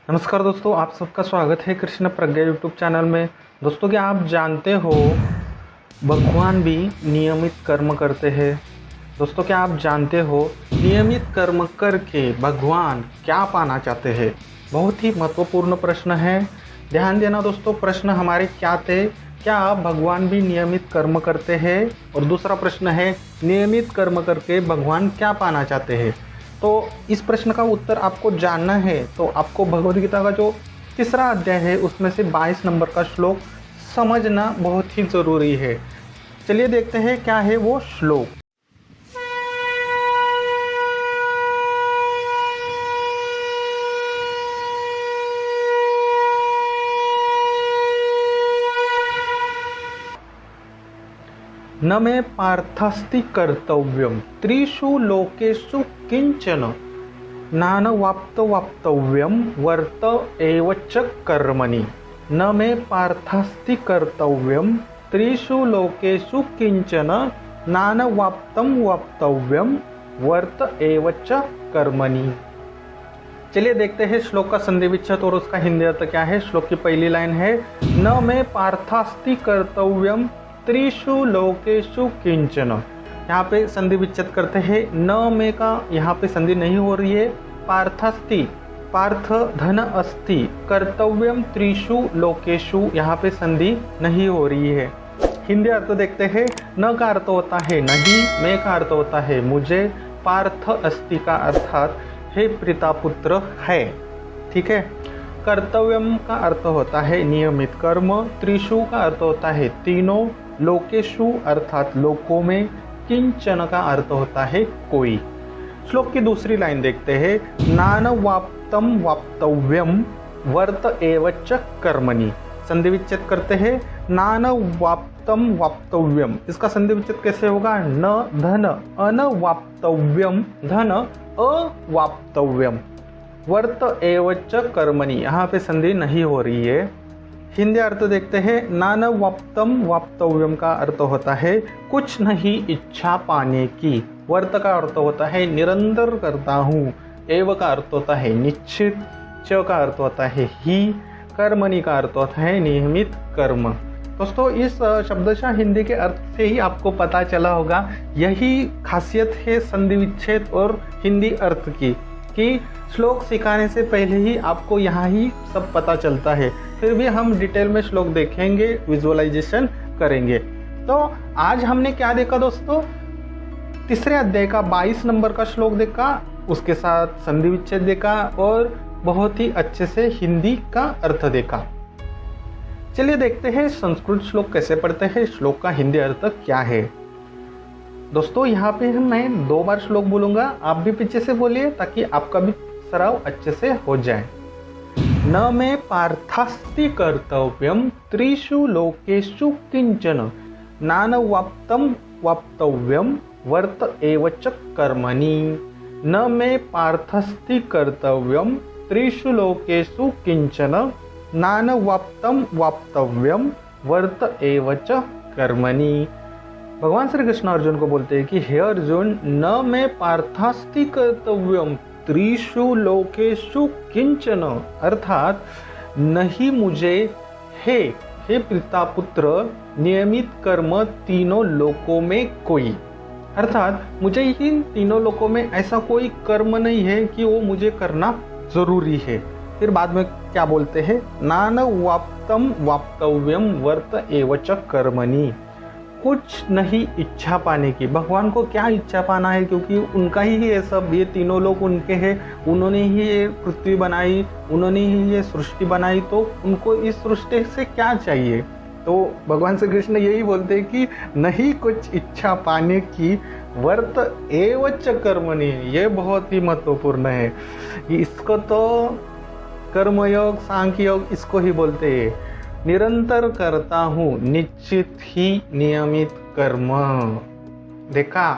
नमस्कार दोस्तों, आप सबका स्वागत है कृष्ण प्रज्ञा यूट्यूब चैनल में। दोस्तों, क्या आप जानते हो भगवान भी नियमित कर्म करते हैं। दोस्तों, क्या आप जानते हो नियमित कर्म करके भगवान क्या पाना चाहते हैं। बहुत ही महत्वपूर्ण प्रश्न है, ध्यान देना दोस्तों। प्रश्न हमारे क्या थे, क्या भगवान भी नियमित कर्म करते हैं, और दूसरा प्रश्न है नियमित कर्म करके भगवान क्या पाना चाहते हैं। तो इस प्रश्न का उत्तर आपको जानना है तो आपको भगवद गीता का जो तीसरा अध्याय है उसमें से 22 नंबर का श्लोक समझना बहुत ही ज़रूरी है। चलिए देखते हैं क्या है वो श्लोक। न मे पार्थस्ति कर्तव्यम त्रिषु लोकेषु किंचन नानवाप्तवाप्तव्यम वर्त एव च कर्मणि। न मे पार्थस्ति कर्तव्यम त्रिषु लोकेषु किंचन नानवाप्तं वाप्तव्यम वर्त एव च कर्मणि। चलिए देखते हैं श्लोक का संधि विच्छेद और उसका हिंदी अर्थ क्या है। श्लोक की पहली लाइन है न मे पार्थस्ति कर्तव्यम त्रिषु लोकेषु किंचन। यहाँ पे संधि विच्छेद करते हैं। न में का यहाँ पे संधि नहीं हो रही है। पार्थस्ति, पार्थ धन अस्ति, कर्तव्यम त्रिषु लोकेषु, यहाँ पे संधि नहीं हो रही है। हिंदी अर्थ देखते हैं। न का अर्थ होता है नहीं, में का अर्थ होता है मुझे, पार्थ अस्ति का अर्थात हे पिता पुत्र है। ठीक है। कर्तव्यम का अर्थ होता है नियमित कर्म, त्रिषु का अर्थ होता है तीनों, लोकेषु अर्थात लोकों में, किंचन का अर्थ होता है कोई। श्लोक की दूसरी लाइन देखते हैं। नानवाप्तं वाप्तव्यम वर्त एव च कर्मणि। संधि विच्छेद करते हैं। नानवाप्तं वाप्तव्यम, इसका संधि विच्छेद कैसे होगा। न धन अनवाप्तव्यम धन अवाप्तव्यम वर्त एव च कर्मणि, यहाँ पे संधि नहीं हो रही है। हिंदी अर्थ देखते हैं। नानवाप्तं वाप्तव्यम का अर्थ होता है कुछ नहीं इच्छा पाने की। वर्त का अर्थ होता है निरंतर करता हूँ। एव का अर्थ होता है निश्चित। च का अर्थ होता है ही। कर्मणि का अर्थ होता है नियमित कर्म। दोस्तों, इस शब्दशः हिंदी के अर्थ से ही आपको पता चला होगा, यही खासियत है संधि विच्छेद और हिंदी अर्थ की, कि श्लोक सिखाने से पहले ही आपको यहाँ ही सब पता चलता है। फिर भी हम डिटेल में श्लोक देखेंगे, विजुअलाइजेशन करेंगे। तो आज हमने क्या देखा दोस्तों, तीसरे अध्याय का 22 नंबर का श्लोक देखा, उसके साथ संधि विच्छेद देखा और बहुत ही अच्छे से हिंदी का अर्थ देखा। चलिए देखते हैं संस्कृत श्लोक कैसे पढ़ते हैं, श्लोक का हिंदी अर्थ क्या है। दोस्तों, यहाँ पे मैं 2 बार श्लोक बोलूंगा, आप भी पीछे से बोलिए ताकि आपका भी सराव अच्छे से हो जाए। न मे पार्थस्ति कर्तव्यम त्रिषु लोकेषु किंचन नानवाप्तं वाप्तव्यम वर्त एव च कर्मणि। न मे पार्थस्ति कर्तव्यम त्रिषु लोकेषु किंचन नानवाप्तं वाप्तव्यम वर्त एव च कर्मणि। भगवान श्री कृष्ण अर्जुन को बोलते हैं कि हे अर्जुन, न मैं पार्थस्ति कर्तव्यम त्रिषु लोकेषु किंचन, अर्थात नहीं मुझे हे पिता पुत्र नियमित कर्म तीनों लोकों में कोई, अर्थात मुझे इन तीनों लोकों में ऐसा कोई कर्म नहीं है कि वो मुझे करना जरूरी है। फिर बाद में क्या बोलते हैं, नानवाप्तं वाप्तव्यम वर्त एव च कर्मणि। कुछ नहीं इच्छा पाने की। भगवान को क्या इच्छा पाना है, क्योंकि उनका ही ये सब, ये तीनों लोग उनके हैं, उन्होंने ही ये पृथ्वी बनाई, उन्होंने ही ये सृष्टि बनाई, तो उनको इस सृष्टि से क्या चाहिए। तो भगवान श्री कृष्ण यही बोलते हैं कि नहीं कुछ इच्छा पाने की, वर्त एव च कर्मणि। ये बहुत ही महत्वपूर्ण है। इसको तो कर्मयोग, सांख्य योग इसको ही बोलते हैं। निरंतर करता हूँ, निश्चित ही नियमित कर्म। देखा,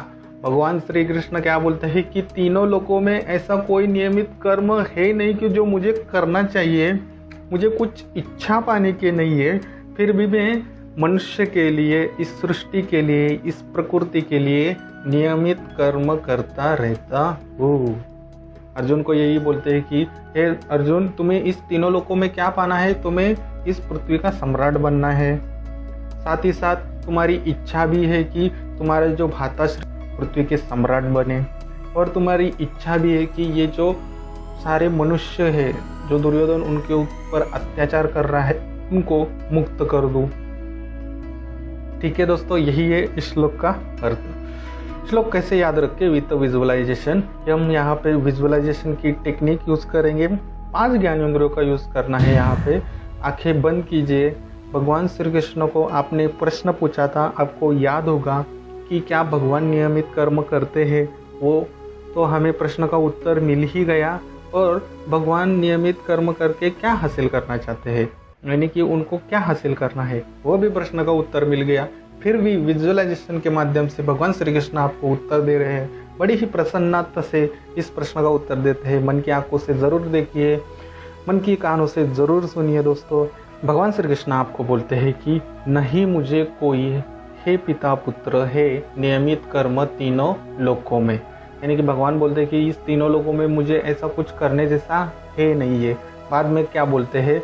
भगवान श्री कृष्ण क्या बोलते हैं कि तीनों लोकों में ऐसा कोई नियमित कर्म है नहीं कि जो मुझे करना चाहिए, मुझे कुछ इच्छा पाने के नहीं है, फिर भी मैं मनुष्य के लिए, इस सृष्टि के लिए, इस प्रकृति के लिए नियमित कर्म करता रहता हूँ। अर्जुन को यही बोलते हैं कि हे अर्जुन, तुम्हें इस तीनों लोकों में क्या पाना है? तुम्हें इस पृथ्वी का सम्राट बनना है। साथ ही साथ तुम्हारी इच्छा भी है कि तुम्हारे जो भ्राताश्री पृथ्वी के सम्राट बने, और तुम्हारी इच्छा भी है कि ये जो सारे मनुष्य है, जो दुर्योधन उनके ऊपर अत्याचार कर रहा है, उनको मुक्त कर दूं। ठीक है दोस्तों, यही है इस श्लोक का अर्थ। श्लोक कैसे याद रखें विद विजुअलाइजेशन। हम यहाँ पे विजुअलाइजेशन की टेक्निक यूज करेंगे। 5 ज्ञानेंद्रियों का यूज करना है। यहाँ पे आंखें बंद कीजिए। भगवान श्री कृष्ण को आपने प्रश्न पूछा था, आपको याद होगा कि क्या भगवान नियमित कर्म करते हैं? वो तो हमें प्रश्न का उत्तर मिल ही गया। और भगवान नियमित कर्म करके क्या हासिल करना चाहते हैं, यानी कि उनको क्या हासिल करना है, वो भी प्रश्न का उत्तर मिल गया। फिर भी विजुअलाइजेशन के माध्यम से भगवान श्री कृष्ण आपको उत्तर दे रहे हैं। बड़ी ही प्रसन्नता से इस प्रश्न का उत्तर देते हैं। मन की आंखों से ज़रूर देखिए, मन की कानों से ज़रूर सुनिए दोस्तों। भगवान श्री कृष्ण आपको बोलते हैं कि नहीं मुझे कोई हे पिता पुत्र हे नियमित कर्म तीनों लोकों में, यानी कि भगवान बोलते हैं कि इस तीनों लोगों में मुझे ऐसा कुछ करने जैसा है नहीं है। बाद में क्या बोलते हैं,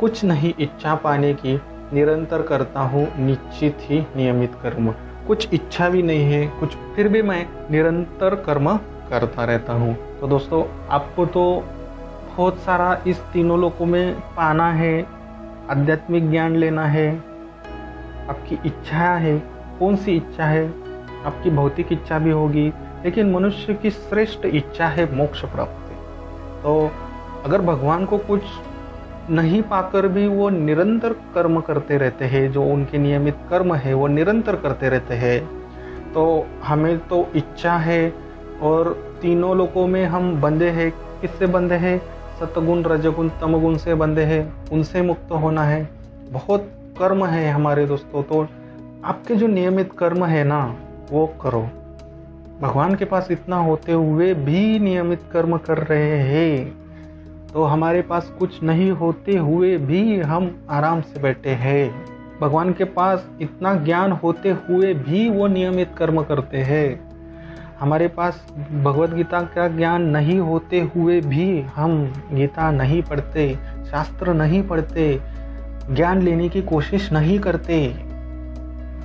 कुछ नहीं इच्छा पाने की, निरंतर करता हूँ निश्चित ही नियमित कर्म। कुछ इच्छा भी नहीं है कुछ, फिर भी मैं निरंतर कर्म करता रहता हूँ। तो दोस्तों, आपको तो बहुत सारा इस तीनों लोगों में पाना है, आध्यात्मिक ज्ञान लेना है। आपकी इच्छा है, कौन सी इच्छा है? आपकी भौतिक इच्छा भी होगी, लेकिन मनुष्य की श्रेष्ठ इच्छा है मोक्ष प्राप्ति। तो अगर भगवान को कुछ नहीं पाकर भी वो निरंतर कर्म करते रहते हैं, जो उनके नियमित कर्म है वो निरंतर करते रहते हैं, तो हमें तो इच्छा है। और तीनों लोकों में हम बंधे हैं। किससे बंधे हैं? सतगुण रजगुण तमगुण से बंधे हैं, उनसे मुक्त होना है। बहुत कर्म है हमारे दोस्तों, तो आपके जो नियमित कर्म है ना, वो करो। भगवान के पास इतना होते हुए भी नियमित कर्म कर रहे हैं, तो हमारे पास कुछ नहीं होते हुए भी हम आराम से बैठे हैं। भगवान के पास इतना ज्ञान होते हुए भी वो नियमित कर्म करते हैं। हमारे पास भगवत गीता का ज्ञान नहीं होते हुए भी हम गीता नहीं पढ़ते, शास्त्र नहीं पढ़ते, ज्ञान लेने की कोशिश नहीं करते,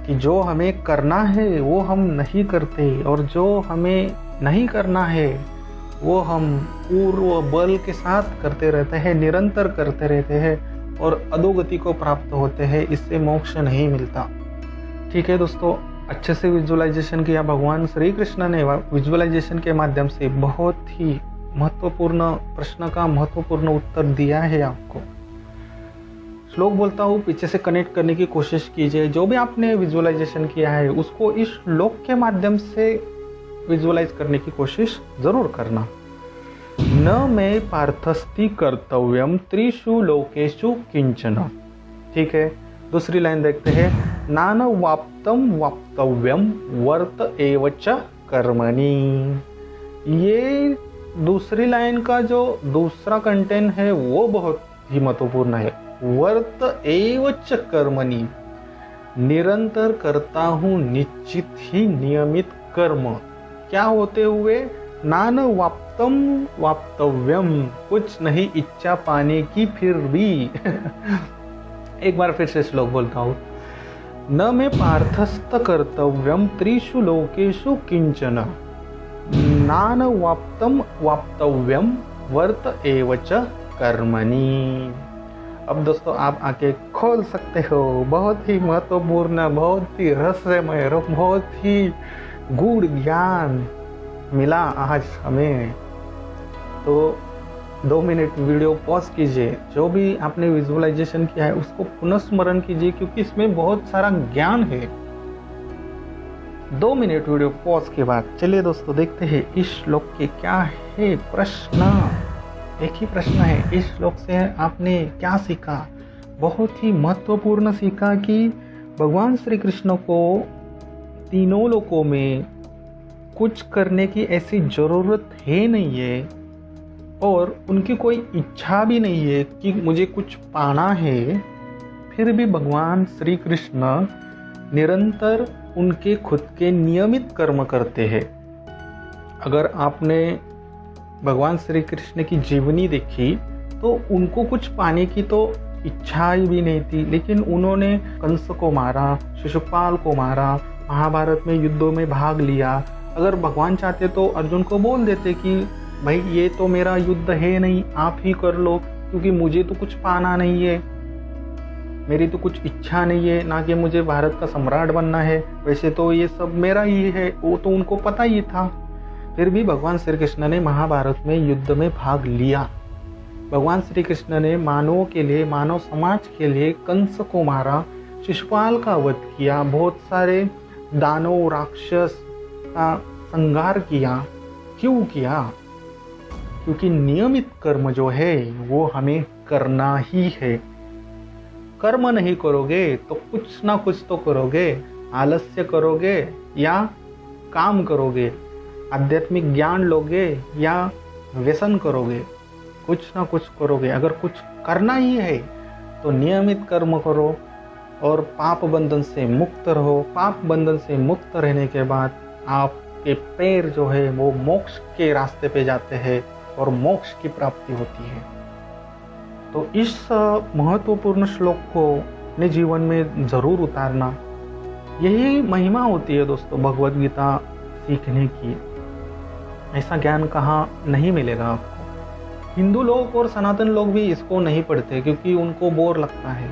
कि जो हमें करना है वो हम नहीं करते, और जो हमें नहीं करना है वो हम पूर्व बल के साथ करते रहते हैं, निरंतर करते रहते हैं, और अधोगति को प्राप्त होते हैं। इससे मोक्ष नहीं मिलता। ठीक है दोस्तों, अच्छे से विजुअलाइजेशन किया। भगवान श्री कृष्ण ने विजुअलाइजेशन के माध्यम से बहुत ही महत्वपूर्ण प्रश्न का महत्वपूर्ण उत्तर दिया है आपको। श्लोक बोलता हूँ, पीछे से कनेक्ट करने की कोशिश कीजिए। जो भी आपने विजुअलाइजेशन किया है उसको इस श्लोक के माध्यम से विजुअलाइज करने की कोशिश जरूर करना। न मे पार्थस्ति कर्तव्यम त्रिषु लोकेषु किंचन। ठीक है, दूसरी लाइन देखते हैं। नान वाप्तम वाप्तव्यम वर्त एवच कर्मणि। ये दूसरी लाइन का जो दूसरा कंटेंट है वो बहुत ही महत्वपूर्ण है। वर्त एवच कर्मणि, निरंतर करता हूँ निश्चित ही नियमित कर्म। क्या होते हुए? नान वाप्तम वाप्तव्यम, कुछ नहीं इच्छा पाने की फिर भी एक बार फिर से श्लोक बोलता हूँ। न मे पार्थस्थ कर्तव्यम त्रिषु लोकेषु किंचन, नान वाप्तम वाप्तव्यम वर्त एवच कर्मणि। अब दोस्तों, आप आंखें खोल सकते हो। बहुत ही महत्वपूर्ण, बहुत ही रहस्यमय, बहुत ही गूढ़ ज्ञान मिला आज हमें। तो 2 मिनट वीडियो पॉज कीजिए। जो भी आपने विजुअलाइजेशन किया है उसको पुनः कीजिए, क्योंकि इसमें बहुत सारा ज्ञान है। 2 मिनट वीडियो पॉज के बाद चलिए दोस्तों देखते हैं इस श्लोक के क्या है प्रश्न। एक ही प्रश्न है, इस श्लोक से आपने क्या सीखा? बहुत ही महत्वपूर्ण सीखा कि भगवान श्री कृष्ण को तीनों लोकों में कुछ करने की ऐसी ज़रूरत है नहीं है, और उनकी कोई इच्छा भी नहीं है कि मुझे कुछ पाना है। फिर भी भगवान श्री कृष्ण निरंतर उनके खुद के नियमित कर्म करते हैं। अगर आपने भगवान श्री कृष्ण की जीवनी देखी तो उनको कुछ पाने की तो इच्छा ही भी नहीं थी, लेकिन उन्होंने कंस को मारा, शिशुपाल को मारा, महाभारत में युद्धों में भाग लिया। अगर भगवान चाहते तो अर्जुन को बोल देते कि भाई ये तो मेरा युद्ध है नहीं, आप ही कर लो, क्योंकि मुझे तो कुछ पाना नहीं है, मेरी तो कुछ इच्छा नहीं है, ना कि मुझे भारत का सम्राट बनना है, वैसे तो ये सब मेरा ही है, वो तो उनको पता ही था। फिर भी भगवान श्री कृष्ण ने महाभारत में युद्ध में भाग लिया। भगवान श्री कृष्ण ने मानवों के लिए, मानव समाज के लिए कंस को मारा, शिशुपाल का वध किया, बहुत सारे दानव राक्षस का संहार किया। क्यों किया? क्योंकि नियमित कर्म जो है वो हमें करना ही है। कर्म नहीं करोगे तो कुछ ना कुछ तो करोगे, आलस्य करोगे या काम करोगे, आध्यात्मिक ज्ञान लोगे या व्यसन करोगे, कुछ ना कुछ करोगे। अगर कुछ करना ही है तो नियमित कर्म करो और पाप बंधन से मुक्त रहो। पाप बंधन से मुक्त रहने के बाद आपके पैर जो है वो मोक्ष के रास्ते पे जाते हैं और मोक्ष की प्राप्ति होती है। तो इस महत्वपूर्ण श्लोक को अपने जीवन में ज़रूर उतारना, यही महिमा होती है दोस्तों भगवद गीता सीखने की। ऐसा ज्ञान कहाँ नहीं मिलेगा आपको। हिंदू लोग और सनातन लोग भी इसको नहीं पढ़ते क्योंकि उनको बोर लगता है।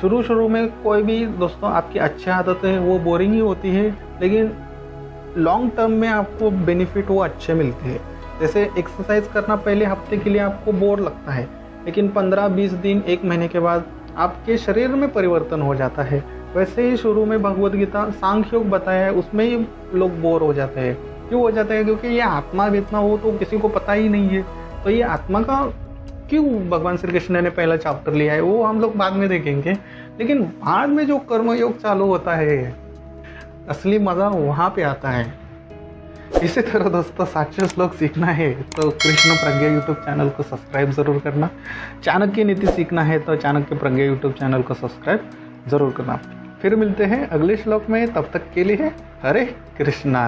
शुरू में कोई भी दोस्तों आपकी अच्छी आदत है वो बोरिंग ही होती है, लेकिन लॉन्ग टर्म में आपको बेनिफिट वो अच्छे मिलते हैं। जैसे एक्सरसाइज करना पहले हफ्ते के लिए आपको बोर लगता है, लेकिन 15-20 दिन, 1 महीने के बाद आपके शरीर में परिवर्तन हो जाता है। वैसे ही शुरू में भगवद गीता सांख्य योग बताया है, उसमें ही लोग बोर हो जाते हैं। क्यों हो जाते हैं? क्योंकि ये आत्मा वित्मा वो तो किसी को पता ही नहीं है। तो ये आत्मा का क्यों भगवान श्री कृष्ण ने पहला चैप्टर लिया है वो हम लोग बाद में देखेंगे, लेकिन बाद में जो कर्म योग चालू होता है असली मज़ा वहाँ पे आता है। इसी तरह दोस्तों 700 श्लोक सीखना है तो कृष्ण प्रज्ञा यूट्यूब चैनल को सब्सक्राइब ज़रूर करना। चाणक्य नीति सीखना है तो चाणक्य प्रज्ञा यूट्यूब चैनल को सब्सक्राइब ज़रूर करना। फिर मिलते हैं अगले श्लोक में, तब तक के लिए हरे कृष्णा।